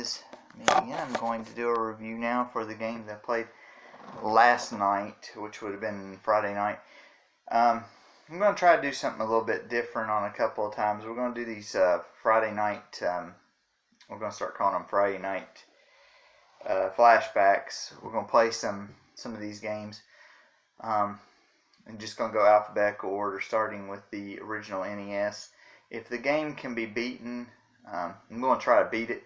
is me again. I'm going to do a review now for the game that I played last night, which would have been Friday night. I'm going to try to do something a little bit different on a couple of times. We're going to do these Friday night, we're going to start calling them Friday night flashbacks. We're going to play some of these games. I'm just going to go alphabetical order, starting with the original NES. If the game can be beaten, I'm going to try to beat it.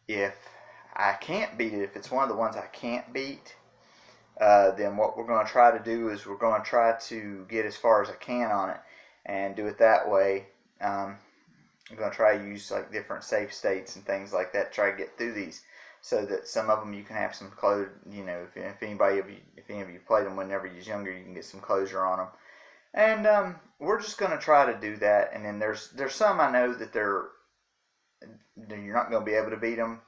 If I can't beat it, if it's one of the ones I can't beat, then what we're going to try to do is we're going to try to get as far as I can on it and do it that way. I'm going to try to use like different save states and things like that to try to get through these, so that some of them you can have some closure. You know, if any of you played them whenever you was younger, you can get some closure on them. And we're just going to try to do that. And then there's some I know that you're not going to be able to beat them.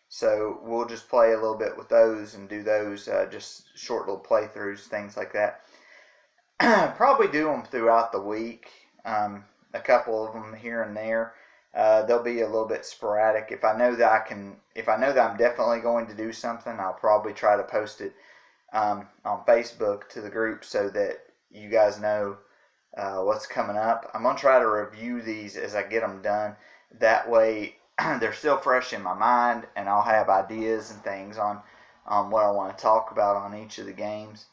So we'll just play a little bit with those and do those, just short little playthroughs, things like that. Probably do them throughout the week, a couple of them here and there. They'll be a little bit sporadic. If I know that I'm definitely going to do something, I'll probably try to post it on Facebook to the group so that you guys know what's coming up. I'm going to try to review these as I get them done. That way they're still fresh in my mind, and I'll have ideas and things on what I want to talk about on each of the games.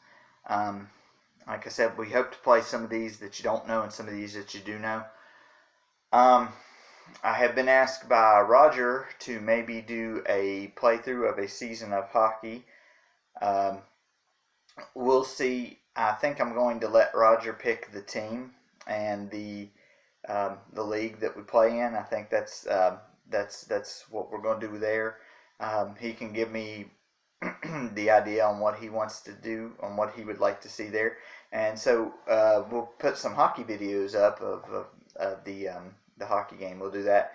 Like I said, we hope to play some of these that you don't know and some of these that you do know. I have been asked by Roger to maybe do a playthrough of a season of hockey. We'll see. I think I'm going to let Roger pick the team and the league that we play in. I think that's what we're going to do there. He can give me the idea on what he wants to do, on what he would like to see there, and so we'll put some hockey videos up of the hockey game. We'll do that.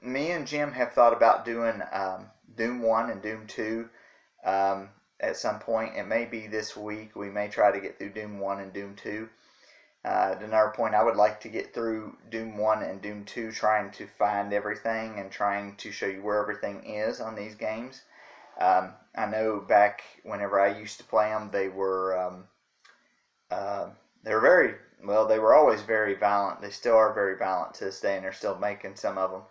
Me and Jim have thought about doing Doom 1 and Doom 2 at some point. It may be this week. We may try to get through Doom 1 and Doom 2. At another point, I would like to get through Doom 1 and Doom 2, trying to find everything and trying to show you where everything is on these games. I know back whenever I used to play them, they were very, well, they were always very violent. They still are very violent to this day, and they're still making some of them.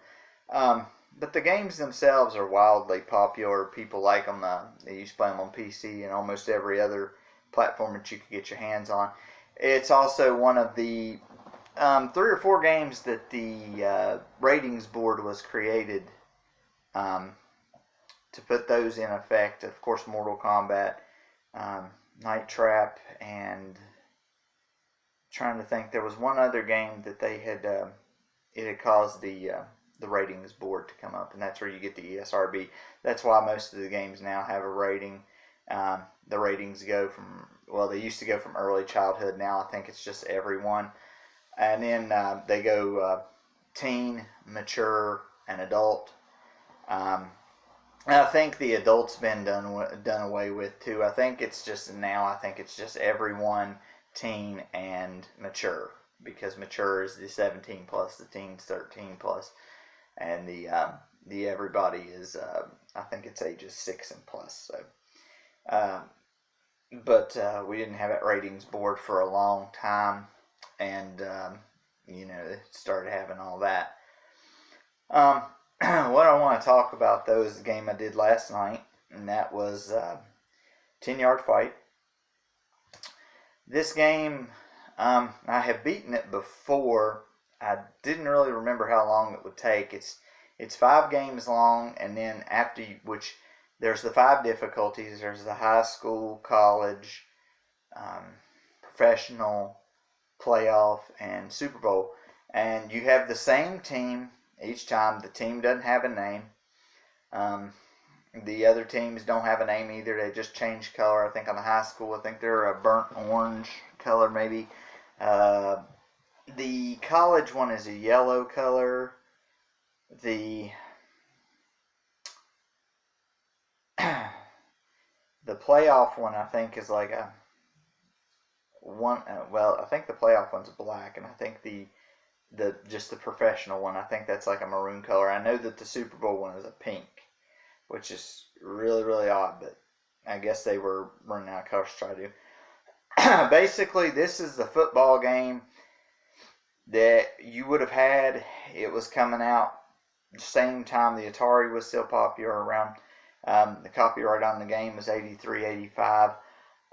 But the games themselves are wildly popular. People like them. They used to play them on PC and almost every other platform that you could get your hands on. It's also one of the 3 or 4 games that the ratings board was created to put those in effect. Of course, Mortal Kombat, Night Trap, and trying to think, there was one other game that they had it had caused the ratings board to come up, and that's where you get the ESRB. That's why most of the games now have a rating. The ratings go from, well, they used to go from early childhood. Now I think it's just everyone, and then they go teen, mature, and adult. I think the adult's been done away with too. I think it's just everyone, teen and mature, because mature is the 17 plus, the teen's 13 plus, and the everybody is I think it's ages 6 and plus. So, but we didn't have that ratings board for a long time, and it started having all that. What I want to talk about, though, is the game I did last night, and that was 10-Yard Fight. This game, I have beaten it before. I didn't really remember how long it would take. It's 5 games long, and then after which there's the 5 difficulties. There's the high school, college, professional, playoff, and Super Bowl. And you have the same team each time. The team doesn't have a name. The other teams don't have a name either. They just change color. I think on the high school, I think they're a burnt orange color maybe. The college one is a yellow color. The playoff one, I think, is like I think the playoff one's black, and I think the just the professional one. I think that's like a maroon color. I know that the Super Bowl one is a pink, which is really, really odd, but I guess they were running out of colors to try to do. Basically, this is the football game that you would have had. It was coming out the same time the Atari was still popular around. The copyright on the game was 83, 85.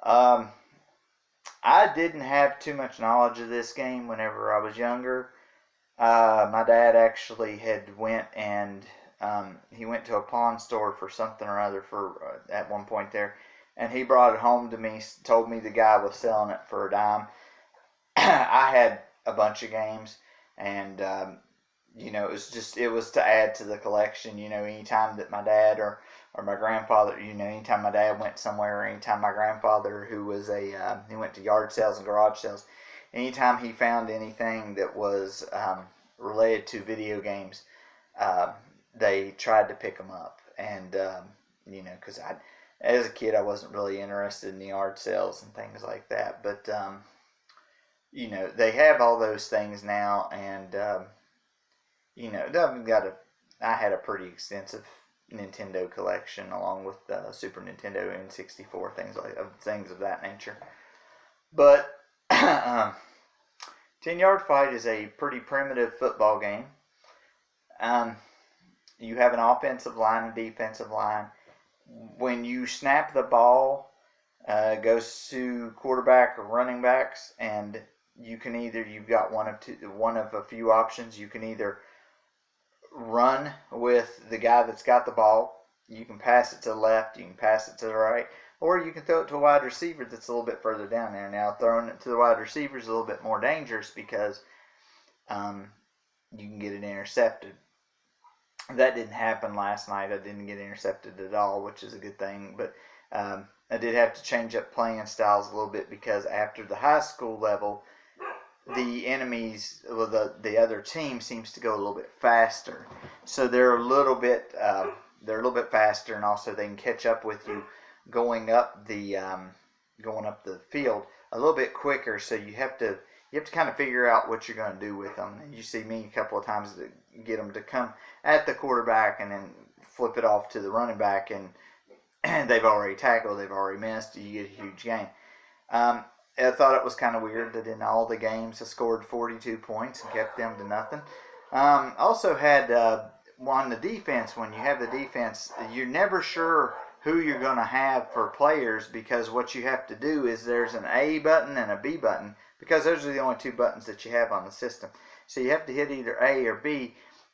I didn't have too much knowledge of this game whenever I was younger. My dad actually had went and he went to a pawn store for something or other for at one point there, and he brought it home to me. Told me the guy was selling it for a dime. I had a bunch of games, and it was to add to the collection. Anytime that my dad or my grandfather, anytime my dad went somewhere, or anytime my grandfather, who was he went to yard sales and garage sales, anytime he found anything that was related to video games, they tried to pick them up. And, because as a kid, I wasn't really interested in the yard sales and things like that. But, they have all those things now. And, I had a pretty extensive Nintendo collection along with Super Nintendo, N64, things of that nature. But 10-Yard Fight is a pretty primitive football game. You have an offensive line and defensive line. When you snap the ball, it goes to quarterback or running backs, and you've got one of a few options. You can either run with the guy that's got the ball. You can pass it to the left, you can pass it to the right, or you can throw it to a wide receiver that's a little bit further down there. Now, throwing it to the wide receiver is a little bit more dangerous because you can get it intercepted. That didn't happen last night. I didn't get intercepted at all, which is a good thing. But I did have to change up playing styles a little bit because after the high school level, the enemies, the other team seems to go a little bit faster. So they're a little bit faster, and also they can catch up with you going up the field a little bit quicker. So you have to kind of figure out what you're going to do with them. And you see me a couple of times to get them to come at the quarterback and then flip it off to the running back, and they've already tackled, they've already missed. You get a huge gain. I thought it was kind of weird that in all the games I scored 42 points and kept them to nothing. Also had on the defense, when you have the defense, you're never sure who you're going to have for players, because what you have to do is there's an A button and a B button, because those are the only two buttons that you have on the system. So you have to hit either A or B,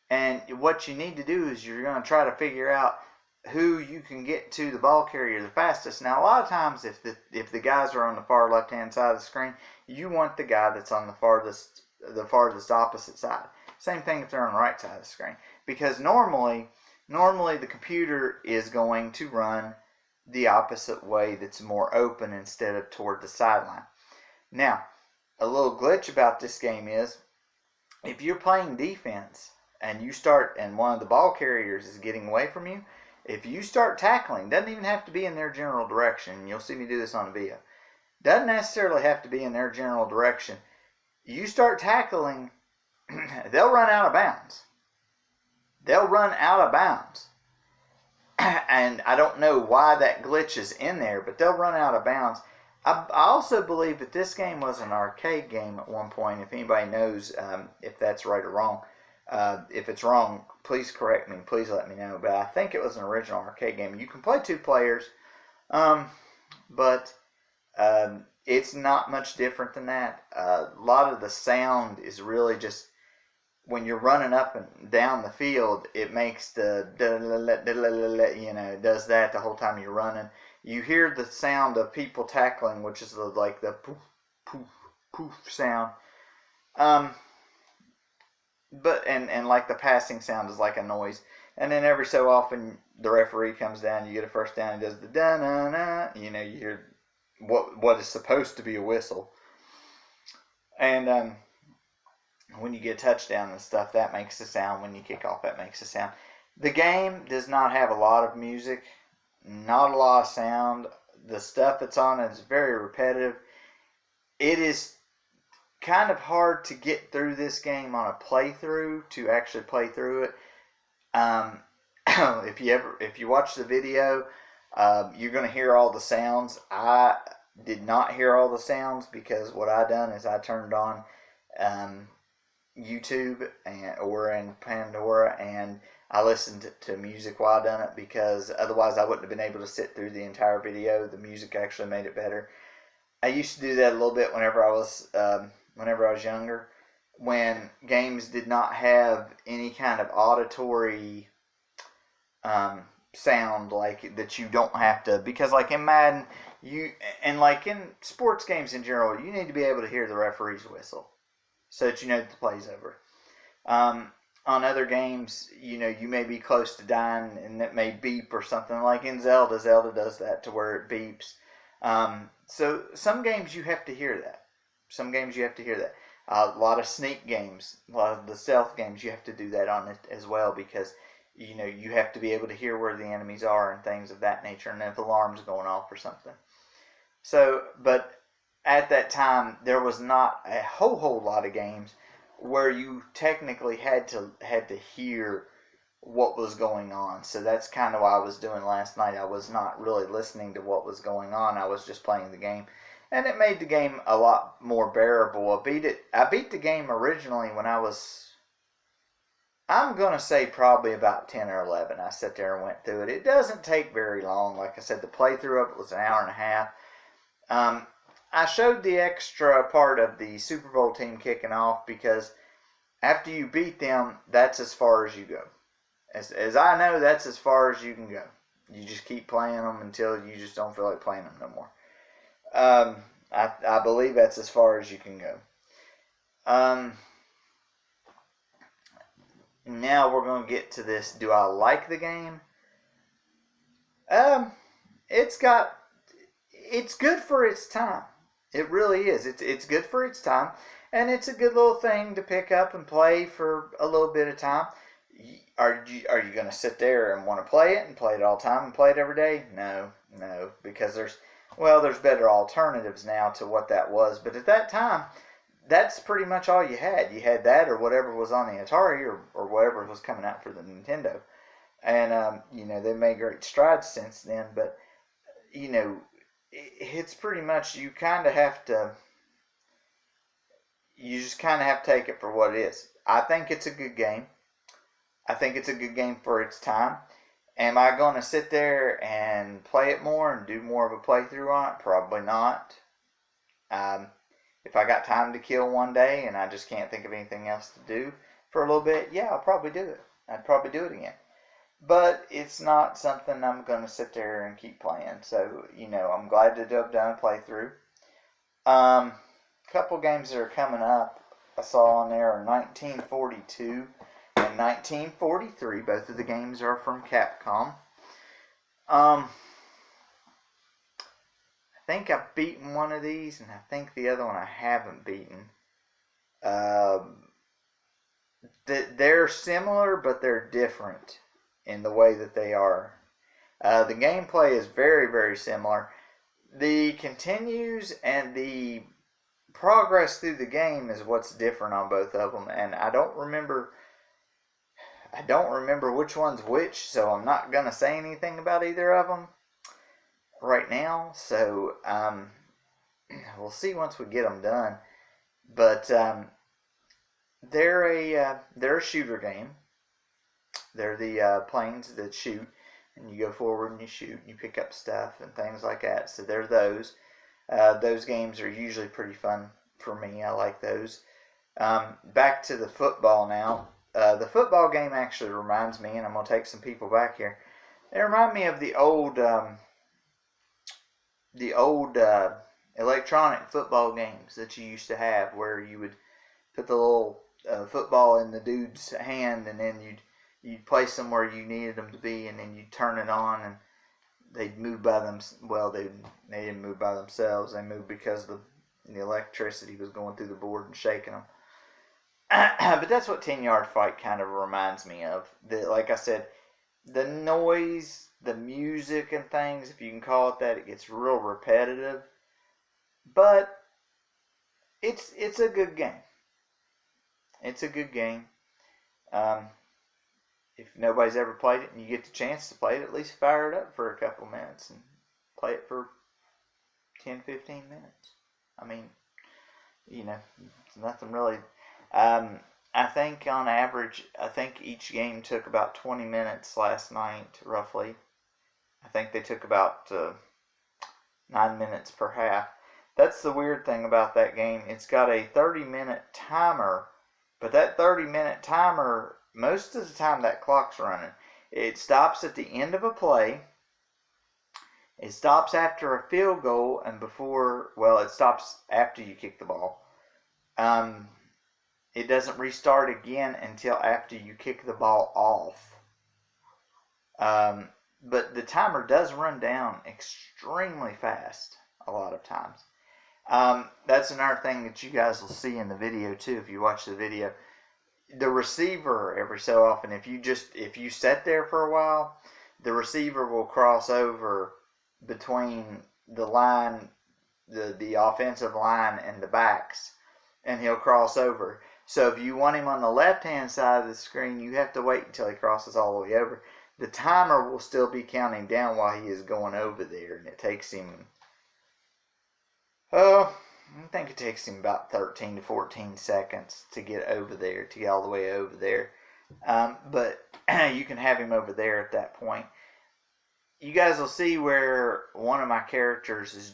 and what you need to do is you're going to try to figure out who you can get to the ball carrier the fastest. Now, a lot of times, if the guys are on the far left-hand side of the screen, you want the guy that's on the farthest opposite side. Same thing if they're on the right side of the screen, because normally the computer is going to run the opposite way that's more open instead of toward the sideline. Now, a little glitch about this game is if you're playing defense and one of the ball carriers is getting away from you, if you start tackling, doesn't even have to be in their general direction. You'll see me do this on video. Doesn't necessarily have to be in their general direction. You start tackling, they'll run out of bounds. They'll run out of bounds. And I don't know why that glitch is in there, but they'll run out of bounds. I also believe that this game was an arcade game at one point. If anybody knows if that's right or wrong. If it's wrong, please correct me. Please let me know. But I think it was an original arcade game. You can play two players, but it's not much different than that. A lot of the sound is really just when you're running up and down the field. It makes the does that the whole time you're running. You hear the sound of people tackling, which is the poof poof poof sound. But like the passing sound is like a noise, and then every so often the referee comes down, you get a first down, and does the da na na. You hear what is supposed to be a whistle, and when you get a touchdown and stuff, that makes a sound. When you kick off, that makes a sound. The game does not have a lot of music, not a lot of sound. The stuff that's on it is very repetitive. It is kind of hard to get through this game on a playthrough, to actually play through it. If you watch the video, you're going to hear all the sounds. I did not hear all the sounds because what I done is I turned on YouTube or in Pandora, and I listened to music while I done it, because otherwise I wouldn't have been able to sit through the entire video. The music actually made it better. I used to do that a little bit whenever I was younger, when games did not have any kind of auditory sound, like that you don't have to, because like in Madden, and like in sports games in general, you need to be able to hear the referee's whistle so that you know that the play's over. On other games, you may be close to dying and it may beep or something. Like in Zelda does that to where it beeps. So some games you have to hear that. A lot of sneak games, a lot of the stealth games, you have to do that on it as well, because you have to be able to hear where the enemies are and things of that nature, and if alarms going off or something. So, but at that time, there was not a whole lot of games where you technically had to hear what was going on. So that's kind of what I was doing last night. I was not really listening to what was going on. I was just playing the game, and it made the game a lot more bearable. I beat the game originally when I'm going to say probably about 10 or 11. I sat there and went through it. It doesn't take very long. Like I said, the playthrough of it was an hour and a half. I showed the extra part of the Super Bowl team kicking off, because after you beat them, that's as far as you go. As I know, that's as far as you can go. You just keep playing them until you just don't feel like playing them no more. I believe that's as far as you can go. Now we're going to get to this. Do I like the game? It's good for its time. It really is. It's good for its time, and it's a good little thing to pick up and play for a little bit of time. Are you going to sit there and want to play it all the time and play it every day? No, because there's better alternatives now to what that was. But at that time, that's pretty much all you had. You had that or whatever was on the Atari or whatever was coming out for the Nintendo. And, they made great strides since then. But, it's pretty much, you just kind of have to take it for what it is. I think it's a good game. I think it's a good game for its time. Am I going to sit there and play it more and do more of a playthrough on it? Probably not. If I got time to kill one day and I just can't think of anything else to do for a little bit, yeah, I'll probably do it. I'd probably do it again. But it's not something I'm going to sit there and keep playing. So, I'm glad to have done a playthrough. Couple games that are coming up I saw on there are 1942 and 1943. Both of the games are from Capcom. I think I've beaten one of these, and I think the other one I haven't beaten. They're similar, but they're different in the way that they are. The gameplay is very, very similar. The continues and the progress through the game is what's different on both of them, and I don't remember which one's which, so I'm not gonna say anything about either of them right now. So we'll see once we get them done. But they're a shooter game. They're the planes that shoot, and you go forward and you shoot and you pick up stuff and things like that. So they're those. Those games are usually pretty fun for me. I like those. Back to the football now. The football game actually reminds me, and I'm going to take some people back here. They remind me of the old electronic football games that you used to have, where you would put the little football in the dude's hand, and then you'd place them where you needed them to be, and then you'd turn it on, and they'd move by them. Well, they didn't move by themselves. They moved because the electricity was going through the board and shaking them. But that's what 10-Yard Fight kind of reminds me of. Like I said, the noise, the music and things, if you can call it that, it gets real repetitive. But it's a good game. It's a good game. Um, if nobody's ever played it and you get the chance to play it, at least fire it up for a couple minutes and play it for 10-15 minutes. I mean, it's nothing really. I think on average, I think each game took about 20 minutes last night, roughly. I think they took about 9 minutes per half. That's the weird thing about that game. It's got a 30-minute timer, but that 30-minute timer, most of the time that clock's running. It stops at the end of a play. It stops after a field goal and it stops after you kick the ball. It doesn't restart again until after you kick the ball off. But the timer does run down extremely fast a lot of times. That's another thing that you guys will see in the video too if you watch the video. The receiver, every so often, if you sit there for a while, the receiver will cross over between the line, the offensive line and the backs, and he'll cross over. So if you want him on the left-hand side of the screen, you have to wait until he crosses all the way over. The timer will still be counting down while he is going over there, and it takes him, I think it takes him about 13 to 14 seconds to get over there, to get all the way over there. But you can have him over there at that point. You guys will see where one of my characters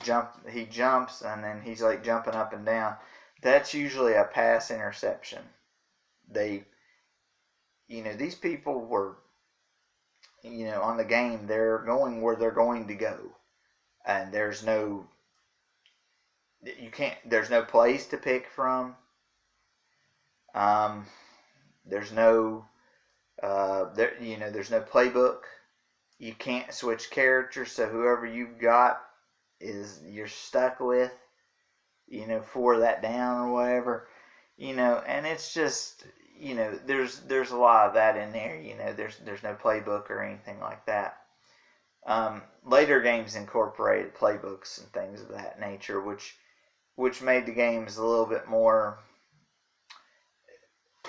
he jumps and then he's like jumping up and down. That's usually a pass interception. These people were, on the game, they're going where they're going to go. And there's no place to pick from. There's no playbook. You can't switch characters, so whoever you've got you're stuck with, for that down or whatever, and it's just, there's a lot of that in there, there's no playbook or anything like that. Later games incorporated playbooks and things of that nature, which made the games a little bit more,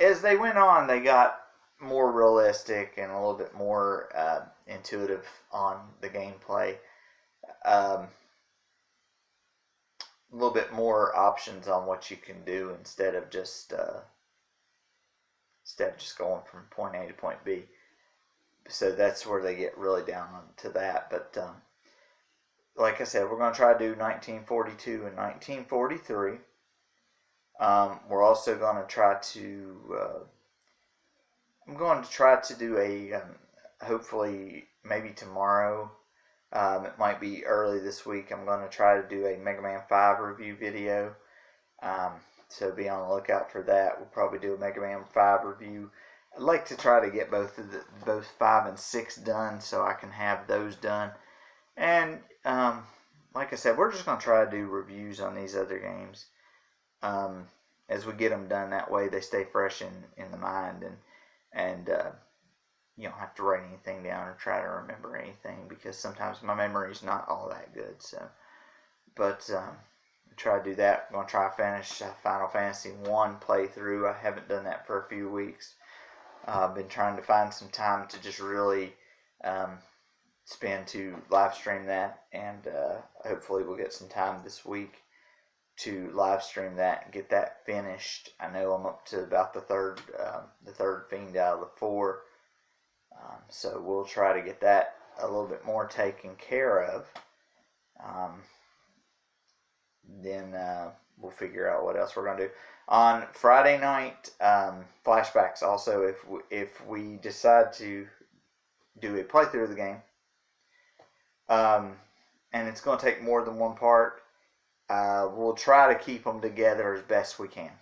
as they went on, they got more realistic and a little bit more intuitive on the gameplay. A little bit more options on what you can do instead of just going from point A to point B. So that's where they get really down to that. But like I said, we're going to try to do 1942 and 1943. We're also going to try to I'm going to try to do a hopefully maybe tomorrow. It might be early this week. I'm going to try to do a Mega Man 5 review video. So be on the lookout for that. We'll probably do a Mega Man 5 review. I'd like to try to get both 5 and 6 done so I can have those done. And like I said, we're just going to try to do reviews on these other games as we get them done. That way they stay fresh in the mind, and you don't have to write anything down or try to remember anything, because sometimes my memory is not all that good. So, but try to do that. I'm going to try to finish Final Fantasy 1 playthrough. I haven't done that for a few weeks. I've been trying to find some time to just really spend to live stream that, and hopefully we'll get some time this week to live stream that and get that finished. I know I'm up to about the third fiend out of the 4. So we'll try to get that a little bit more taken care of. Then we'll figure out what else we're going to do. On Friday night, flashbacks also, if we decide to do a playthrough of the game, and it's going to take more than one part, we'll try to keep them together as best we can.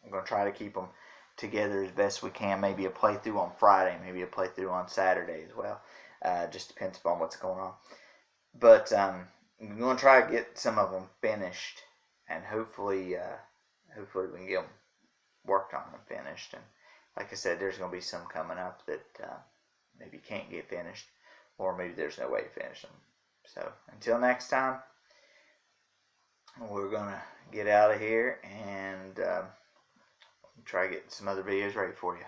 I'm going to try to keep them together as best we can. Maybe a playthrough on Friday, maybe a playthrough on Saturday as well. Just depends upon what's going on. But I'm going to try to get some of them finished, and hopefully we can get them worked on and finished. And like I said, there's going to be some coming up that maybe can't get finished, or maybe there's no way to finish them. So until next time, we're gonna get out of here and try to get some other videos ready for you.